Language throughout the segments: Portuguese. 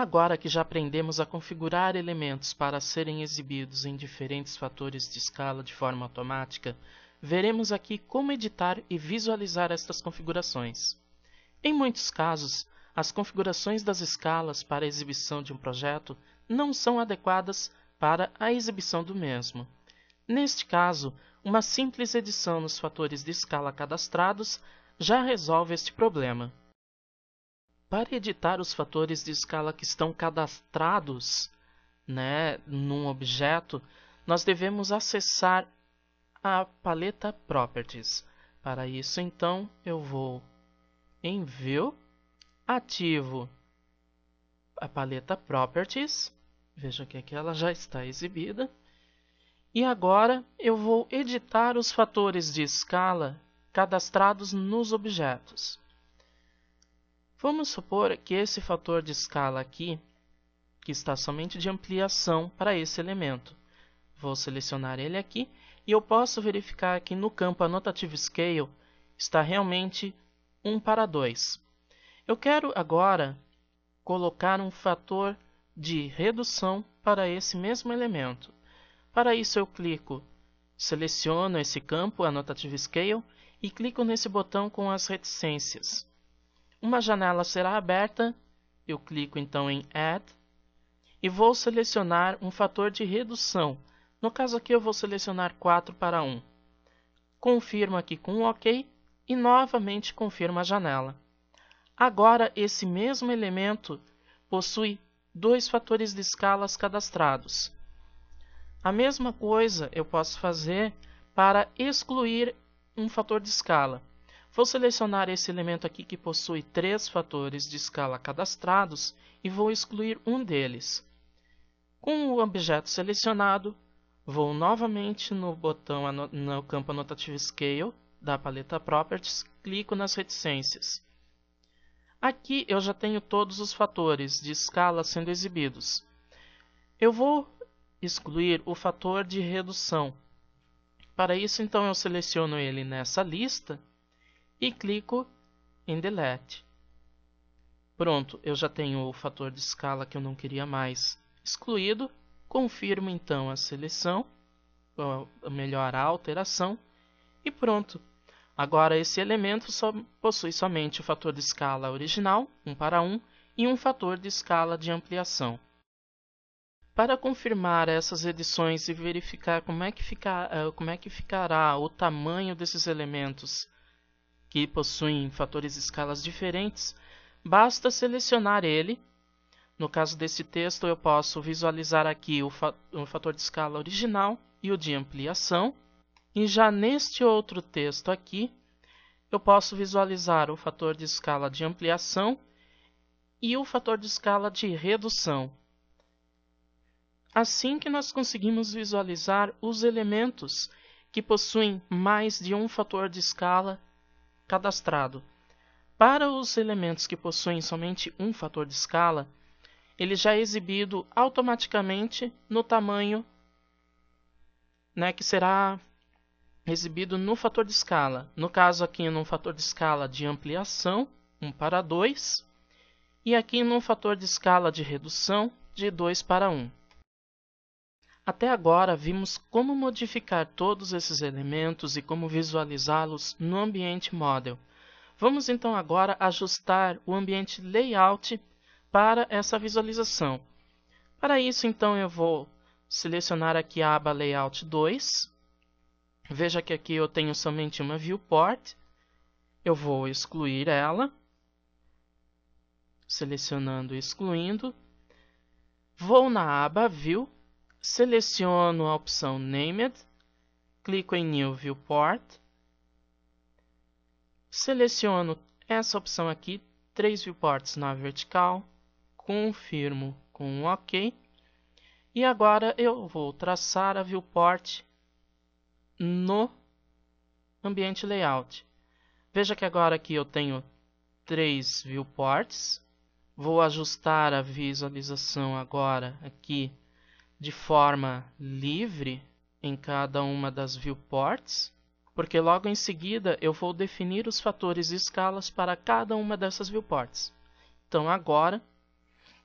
Agora que já aprendemos a configurar elementos para serem exibidos em diferentes fatores de escala de forma automática, veremos aqui como editar e visualizar estas configurações. Em muitos casos, as configurações das escalas para a exibição de um projeto não são adequadas para a exibição do mesmo. Neste caso, uma simples edição nos fatores de escala cadastrados já resolve este problema. Para editar os fatores de escala que estão cadastrados, num objeto, nós devemos acessar a paleta Properties. Para isso, então, eu vou em View, ativo a paleta Properties, veja que aqui ela já está exibida, e agora eu vou editar os fatores de escala cadastrados nos objetos. Vamos supor que esse fator de escala aqui, que está somente de ampliação para esse elemento. Vou selecionar ele aqui e eu posso verificar que no campo Annotative Scale está realmente 1:2. Eu quero agora colocar um fator de redução para esse mesmo elemento. Para isso eu clico, seleciono esse campo Annotative Scale e clico nesse botão com as reticências. Uma janela será aberta, eu clico então em Add e vou selecionar um fator de redução. No caso aqui eu vou selecionar 4:1. Confirmo aqui com OK e novamente confirmo a janela. Agora esse mesmo elemento possui dois fatores de escalas cadastrados. A mesma coisa eu posso fazer para excluir um fator de escala. Vou selecionar esse elemento aqui que possui 3 fatores de escala cadastrados e vou excluir um deles. Com o objeto selecionado, vou novamente no botão no campo Annotative Scale da paleta Properties, clico nas reticências. Aqui eu já tenho todos os fatores de escala sendo exibidos. Eu vou excluir o fator de redução. Para isso, então, eu seleciono ele nessa lista e clico em Delete. Pronto, eu já tenho o fator de escala que eu não queria mais excluído. Confirmo então a seleção, ou melhor, a alteração, e pronto. Agora esse elemento possui somente o fator de escala original, 1:1, e um fator de escala de ampliação. Para confirmar essas edições e verificar como é que ficará o tamanho desses elementos que possuem fatores de escalas diferentes, basta selecionar ele. No caso desse texto, eu posso visualizar aqui o fator de escala original e o de ampliação. E já neste outro texto aqui, eu posso visualizar o fator de escala de ampliação e o fator de escala de redução. Assim que nós conseguimos visualizar os elementos que possuem mais de um fator de escala cadastrado. Para os elementos que possuem somente um fator de escala, ele já é exibido automaticamente no tamanho, que será exibido no fator de escala. No caso aqui, num fator de escala de ampliação, 1:2, e aqui num fator de escala de redução, de 2:1. Até agora, vimos como modificar todos esses elementos e como visualizá-los no ambiente Model. Vamos então agora ajustar o ambiente Layout para essa visualização. Para isso, então, eu vou selecionar aqui a aba Layout 2. Veja que aqui eu tenho somente uma Viewport. Eu vou excluir ela, selecionando e excluindo. Vou na aba View, seleciono a opção Named, clico em New Viewport, seleciono essa opção aqui, 3 viewports na vertical, confirmo com OK, e agora eu vou traçar a viewport no ambiente Layout. Veja que agora aqui eu tenho 3 viewports, vou ajustar a visualização agora aqui de forma livre em cada uma das viewports, porque logo em seguida eu vou definir os fatores e escalas para cada uma dessas viewports. Então agora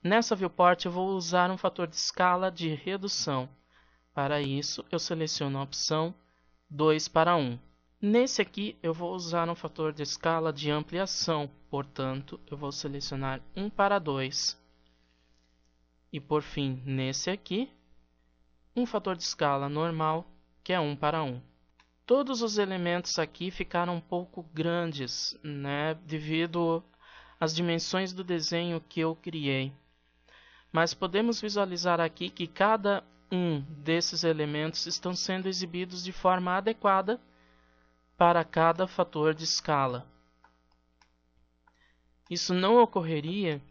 Nessa viewport eu vou usar um fator de escala de redução. Para isso, eu seleciono a opção 2:1. Nesse aqui, eu vou usar um fator de escala de ampliação, portanto, eu vou selecionar 1:2. E por fim, nesse aqui, um fator de escala normal, que é 1:1. Todos os elementos aqui ficaram um pouco grandes, né, devido às dimensões do desenho que eu criei. Mas podemos visualizar aqui que cada um desses elementos estão sendo exibidos de forma adequada para cada fator de escala. Isso não ocorreria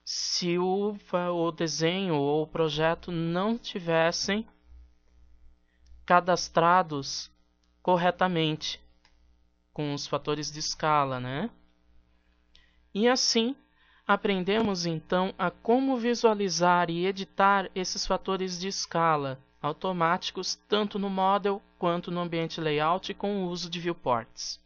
se o desenho ou o projeto não tivessem cadastrados corretamente com os fatores de escala, né? E assim, aprendemos então a como visualizar e editar esses fatores de escala automáticos tanto no Model quanto no ambiente Layout com o uso de viewports.